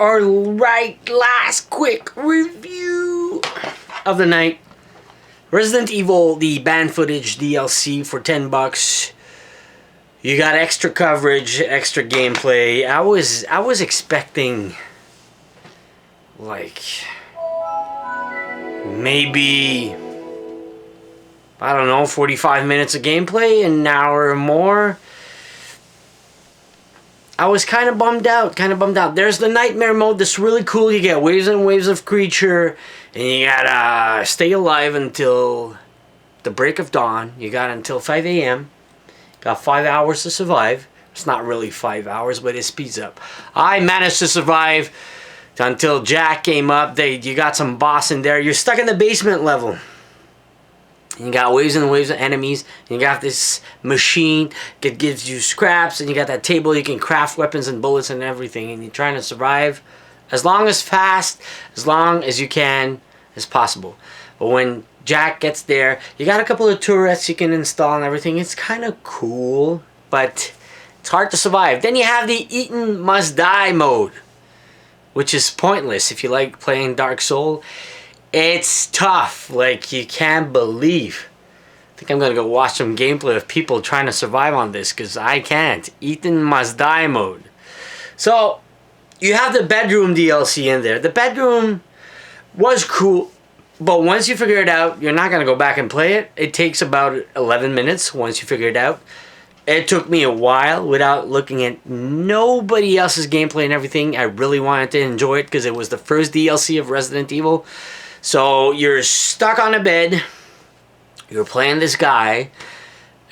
Alright, last quick review of the night. Resident Evil, the banned footage DLC for $10. You got extra coverage, extra gameplay. I was expecting like maybe, I don't know, 45 minutes of gameplay, an hour or more. I was kind of bummed out, There's the nightmare mode that's really cool. You get waves and waves of creature, and you gotta stay alive until the break of dawn. You got until 5 a.m. Got 5 hours to survive. It's not really 5 hours, but it speeds up. I managed to survive until Jack came up. You got some boss in there. You're stuck in the basement level. And you got waves and waves of enemies. And you got this machine that gives you scraps. And you got that table you can craft weapons and bullets and everything. And you're trying to survive as long as you can as possible. But when Jack gets there, you got a couple of turrets you can install and everything. It's kind of cool, but it's hard to survive. Then you have the Ethan Must Die mode, which is pointless if you like playing Dark Souls. It's tough, like you can't believe. I think I'm gonna go watch some gameplay of people trying to survive on this, because I can't. Ethan Must Die mode. So, you have the bedroom DLC in there. The bedroom was cool, but once you figure it out, you're not gonna go back and play it. It takes about 11 minutes once you figure it out. It took me a while without looking at nobody else's gameplay and everything. I really wanted to enjoy it because it was the first DLC of Resident Evil. So you're stuck on a bed, you're playing this guy,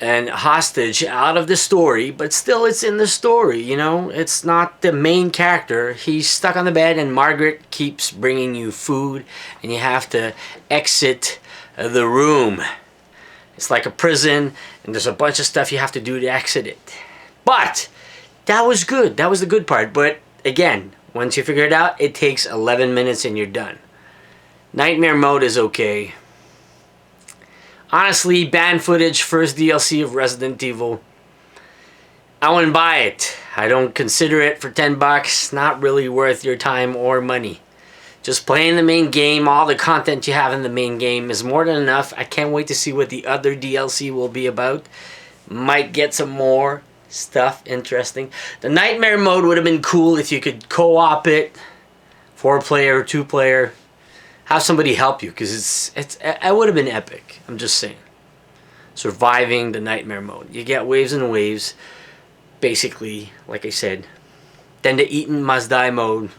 and hostage out of the story, but still it's in the story, you know? It's not the main character. He's stuck on the bed and Margaret keeps bringing you food and you have to exit the room. It's like a prison and there's a bunch of stuff you have to do to exit it. But that was good. That was the good part. But again, once you figure it out, it takes 11 minutes and you're done. Nightmare mode is okay. Honestly, banned footage, first DLC of Resident Evil. I wouldn't buy it. I don't consider it for $10. Not really worth your time or money. Just playing the main game, all the content you have in the main game is more than enough. I can't wait to see what the other DLC will be about. Might get some more stuff interesting. The Nightmare mode would have been cool if you could co-op it. 4-player, 2-player. Have somebody help you, because it would have been epic. I'm just saying. Surviving the nightmare mode. You get waves and waves, basically, like I said. Then the Ethan Must Die mode.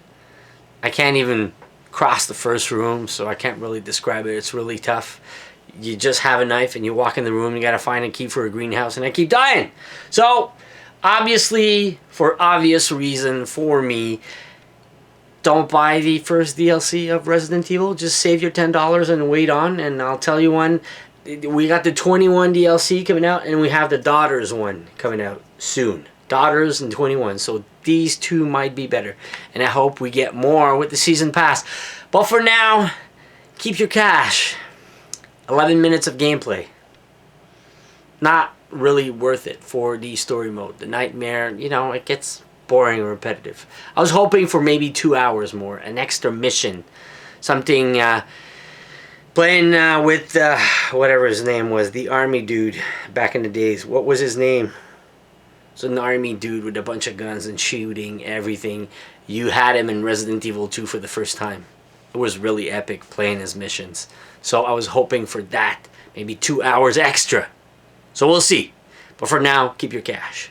I can't even cross the first room, so I can't really describe it. It's really tough. You just have a knife and you walk in the room, you gotta find a key for a greenhouse, and I keep dying. So, obviously, for obvious reason for me, don't buy the first DLC of Resident Evil. Just save your $10 and wait on. And I'll tell you one. We got the 21 DLC coming out. And we have the Daughters one coming out soon. Daughters and 21. So these two might be better. And I hope we get more with the Season Pass. But for now, keep your cash. 11 minutes of gameplay. Not really worth it for the story mode. The Nightmare, you know, it gets boring and repetitive. I was hoping for maybe 2 hours more, an extra mission, something. Playing with whatever his name was, the army dude back in the days. What was his name? So an army dude with a bunch of guns and shooting everything. You had him in Resident Evil 2 for the first time. It was really epic playing his missions. So I was hoping for that, maybe 2 hours extra. So we'll see. But for now, keep your cash.